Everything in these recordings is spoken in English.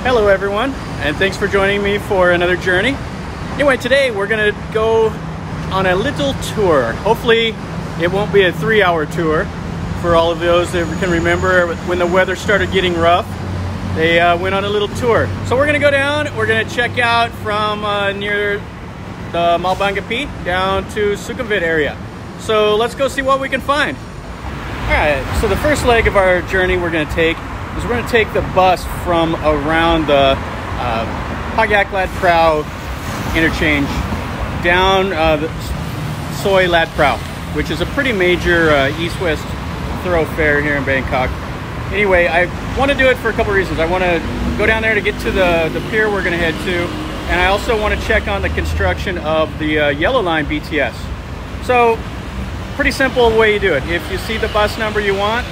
Hello everyone, and thanks for joining me for another journey. Anyway, today we're gonna go on a little tour. Hopefully it won't be a 3-hour tour for all of those that can remember when the weather started getting rough. They went on a little tour. So we're gonna go down, we're gonna check out from near the Bangkok down to Sukhumvit area. So let's go see what we can find. All right, so the first leg of our journey we're gonna take is we're going to take the bus from around the Phagyak Lat Prao interchange down the Soi Lat Prao, which is a pretty major east-west thoroughfare here in Bangkok. Anyway, I want to do it for a couple reasons. I want to go down there to get to the pier we're going to head to, and I also want to check on the construction of the Yellow Line BTS. So, pretty simple way you do it. If you see the bus number you want,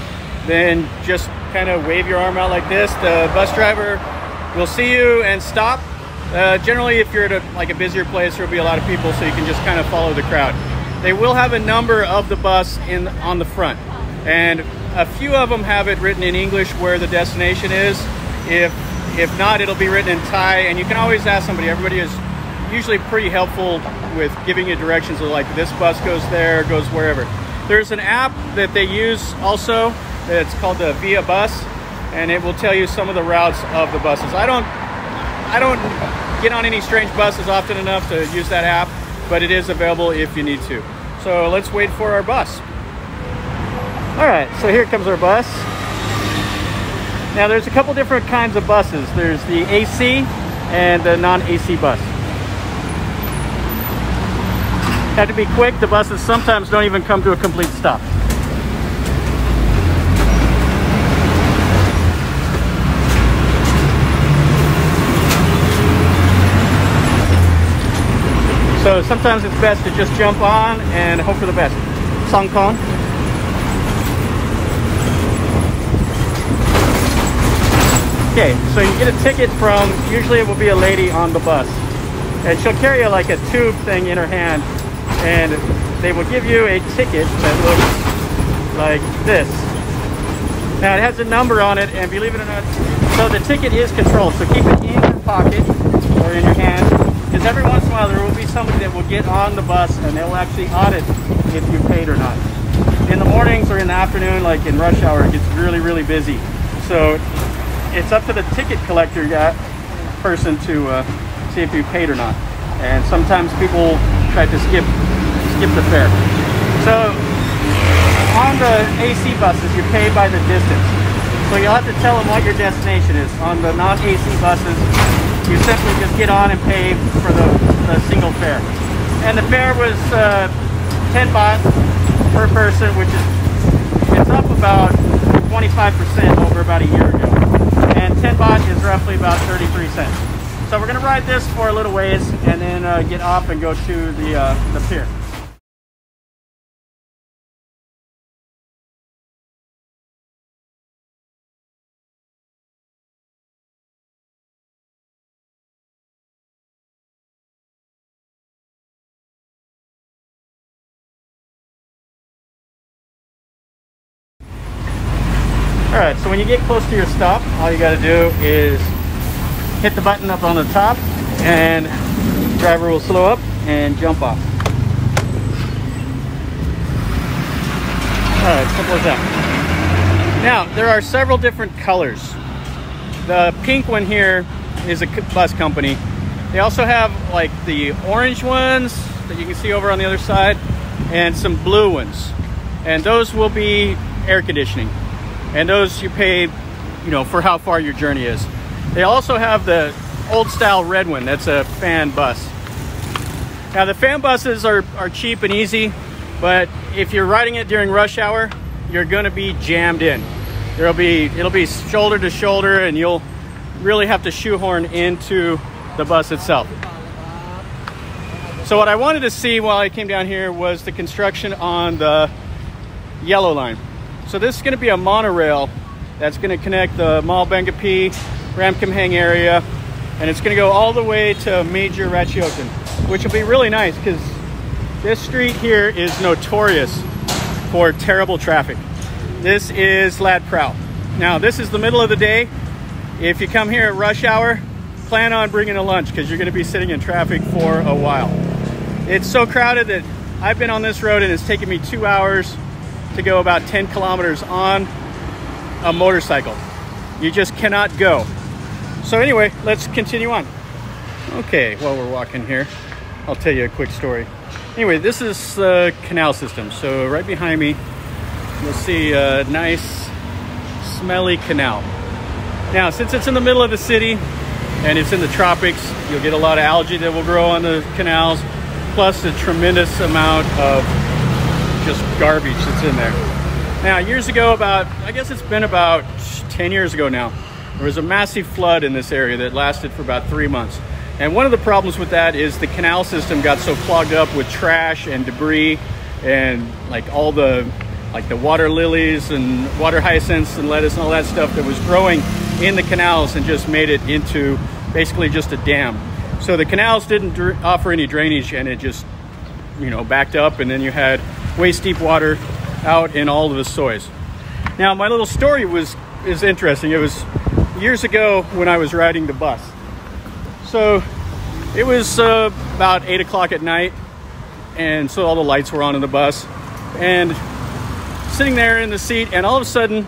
then just kind of wave your arm out like this. The bus driver will see you and stop. Generally, if you're at a busier place, there'll be a lot of people, so you can just kind of follow the crowd. They will have a number of the bus on the front, and a few of them have it written in English where the destination is. If not, it'll be written in Thai, and you can always ask somebody. Everybody is usually pretty helpful with giving you directions of like this bus goes there, goes wherever. There's an app that they use also. It's called the Via Bus, and it will tell you some of the routes of the buses. I don't get on any strange buses often enough to use that app, but it is available if you need to. So let's wait for our bus. All right, so here comes our bus. Now there's a couple different kinds of buses. There's the AC and the non-AC bus. Have to be quick. The buses sometimes don't even come to a complete stop. So sometimes it's best to just jump on and hope for the best. Songkon. Okay, so you get a ticket from, usually it will be a lady on the bus. And she'll carry like a tube thing in her hand, and they will give you a ticket that looks like this. Now it has a number on it, and believe it or not, so the ticket is controlled. So keep it in your pocket or in your hand, because every once in a while there will be somebody that will get on the bus and they'll actually audit if you paid or not. In the mornings or in the afternoon, like in rush hour, it gets really, really busy. So it's up to the ticket collector person to see if you paid or not. And sometimes people try to skip the fare. So on the AC buses, you pay by the distance. So you'll have to tell them what your destination is. On the non-AC buses, you simply just get on and pay for the single fare. And the fare was 10 baht per person, which it's up about 25% over about a year ago. And 10 baht is roughly about 33 cents. So we're gonna ride this for a little ways and then get off and go to the pier. All right, so when you get close to your stop, all you got to do is hit the button up on the top, and the driver will slow up and jump off. All right, simple as that. Now, there are several different colors. The pink one here is a bus company. They also have like the orange ones that you can see over on the other side, and some blue ones. And those will be air conditioning. And those you pay, for how far your journey is. They also have the old style red one. That's a fan bus. Now the fan buses are cheap and easy, but if you're riding it during rush hour, you're gonna be jammed in. It'll be shoulder to shoulder, and you'll really have to shoehorn into the bus itself. So what I wanted to see while I came down here was the construction on the Yellow Line. So this is going to be a monorail that's going to connect the Bangkok, Ramkhamhaeng area, and it's going to go all the way to Major Ratchatham, which will be really nice because this street here is notorious for terrible traffic. This is Lat Prao. Now this is the middle of the day, if you come here at rush hour, plan on bringing a lunch because you're going to be sitting in traffic for a while. It's so crowded that I've been on this road and it's taken me 2 hours to go about 10 kilometers on a motorcycle. You just cannot go. So anyway, let's continue on. Okay, while we're walking here, I'll tell you a quick story. Anyway, this is the canal system. So right behind me, you'll see a nice, smelly canal. Now, since it's in the middle of the city and it's in the tropics, you'll get a lot of algae that will grow on the canals, plus a tremendous amount of just garbage that's in there. Now, years ago, I guess it's been about 10 years ago now, there was a massive flood in this area that lasted for about 3 months. And one of the problems with that is the canal system got so clogged up with trash and debris and like all the water lilies and water hyacinths and lettuce and all that stuff that was growing in the canals and just made it into basically just a dam. So the canals didn't offer any drainage and it just, you know, backed up, and then you had waist deep water out in all of the soils. Now, my little story is interesting. It was years ago when I was riding the bus. So it was about 8 o'clock at night, and so all the lights were on in the bus, and sitting there in the seat, and all of a sudden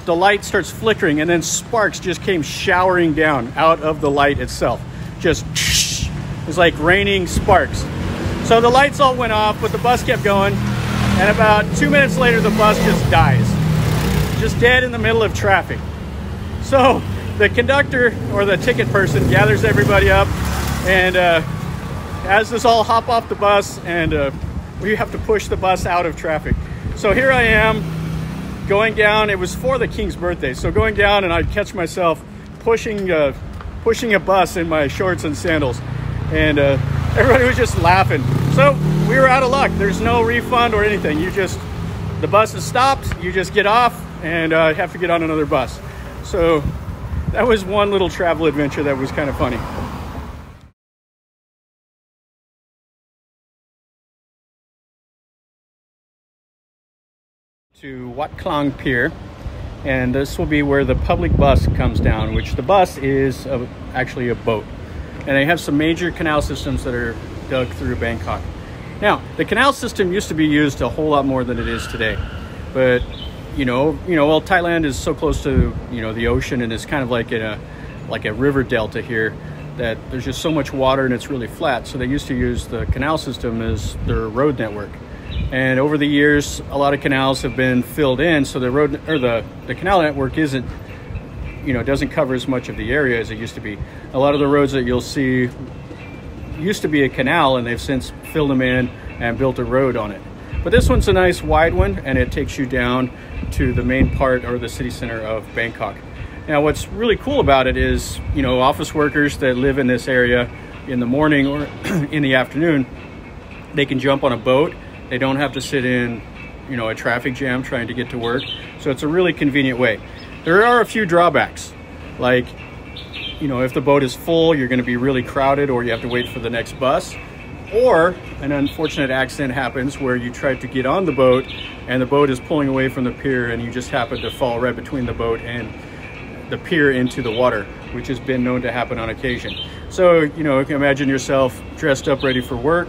the light starts flickering, and then sparks just came showering down out of the light itself. Just, it was like raining sparks. So the lights all went off, but the bus kept going, and about 2 minutes later the bus just dies, just dead in the middle of traffic. So the conductor or the ticket person gathers everybody up and has us all hop off the bus, and we have to push the bus out of traffic. So here I am going down. It was for the King's birthday, so going down, and I'd catch myself pushing a bus in my shorts and sandals, and everybody was just laughing. So we were out of luck. There's no refund or anything. The bus is stopped, you just get off and have to get on another bus. So that was one little travel adventure that was kind of funny. To Wat Klang Pier, and this will be where the public bus comes down, which the bus is actually a boat. And they have some major canal systems that are dug through Bangkok. Now, the canal system used to be used a whole lot more than it is today. But, well, Thailand is so close to, the ocean, and it's kind of like a river delta here, that there's just so much water and it's really flat. So they used to use the canal system as their road network. And over the years, a lot of canals have been filled in, so the canal network isn't, doesn't cover as much of the area as it used to be. A lot of the roads that you'll see used to be a canal, and they've since filled them in and built a road on it. But this one's a nice wide one, and it takes you down to the main part, or the city center of Bangkok. Now, what's really cool about it is, office workers that live in this area in the morning or in the afternoon, they can jump on a boat. They don't have to sit in, a traffic jam trying to get to work. So it's a really convenient way. There are a few drawbacks, like, if the boat is full, you're going to be really crowded, or you have to wait for the next bus. Or an unfortunate accident happens where you try to get on the boat and the boat is pulling away from the pier, and you just happen to fall right between the boat and the pier into the water, which has been known to happen on occasion. So, imagine yourself dressed up, ready for work,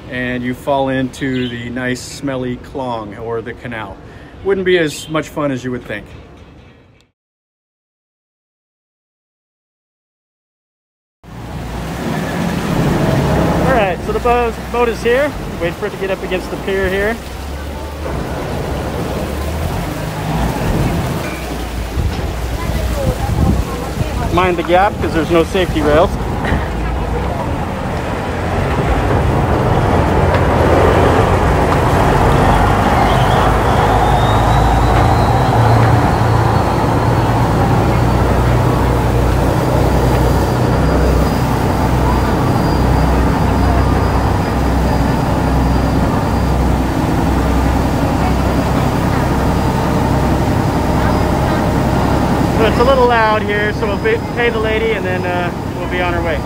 and you fall into the nice smelly Klang, or the canal. Wouldn't be as much fun as you would think. All right, so the boat is here. Wait for it to get up against the pier here. Mind the gap because there's no safety rails. It's a little loud here, so we'll pay the lady, and then we'll be on our way.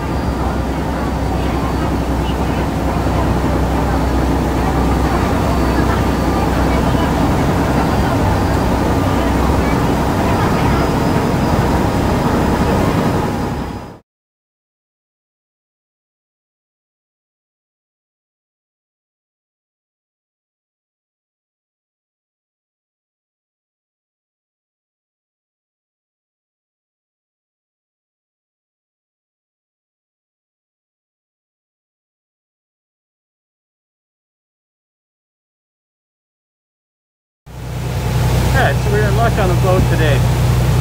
traffic on the boat today.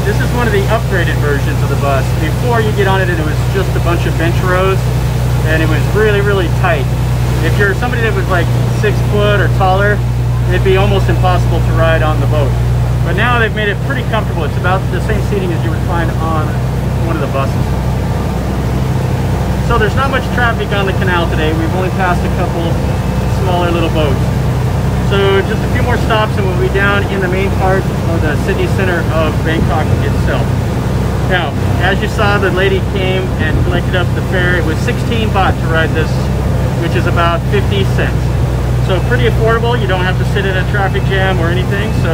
This is one of the upgraded versions of the bus. Before you get on it, it was just a bunch of bench rows, and it was really, really tight. If you're somebody that was like 6 foot or taller, it'd be almost impossible to ride on the boat. But now they've made it pretty comfortable. It's about the same seating as you would find on one of the buses. So there's not much traffic on the canal today. We've only passed a couple smaller little boats. So just a few more stops and we'll be down in the main part of the city center of Bangkok itself. Now, as you saw, the lady came and collected up the fare. It was 16 baht to ride this, which is about 50 cents. So pretty affordable. You don't have to sit in a traffic jam or anything. So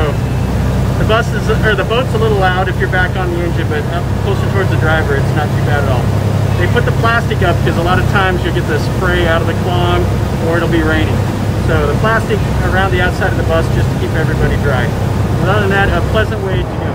the boat's a little loud if you're back on the engine, but up closer towards the driver, it's not too bad at all. They put the plastic up because a lot of times you'll get the spray out of the clong or it'll be raining. So the plastic around the outside of the bus just to keep everybody dry. But other than that, a pleasant way to go.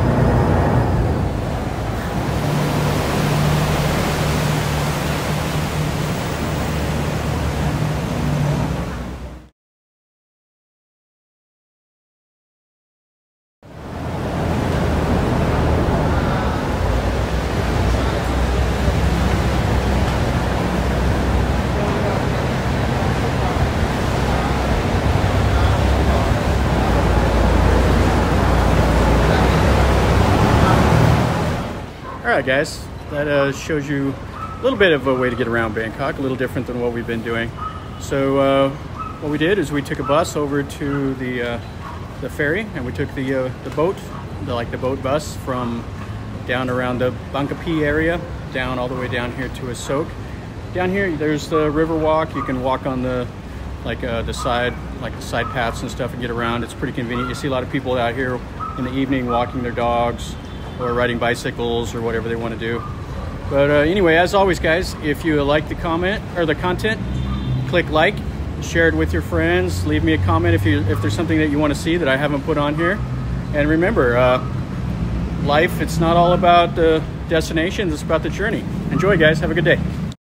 Alright guys, that shows you a little bit of a way to get around Bangkok, a little different than what we've been doing. So what we did is we took a bus over to the ferry, and we took the boat, the boat bus from down around the Bangkok area, down all the way down here to Asok. Down here there's the river walk. You can walk on the side paths and stuff and get around. It's pretty convenient. You see a lot of people out here in the evening walking their dogs or riding bicycles or whatever they want to do. But anyway, as always guys, if you like the content, click like, share it with your friends, leave me a comment if there's something that you want to see that I haven't put on here. And remember, life, it's not all about the destinations, it's about the journey. Enjoy guys, have a good day.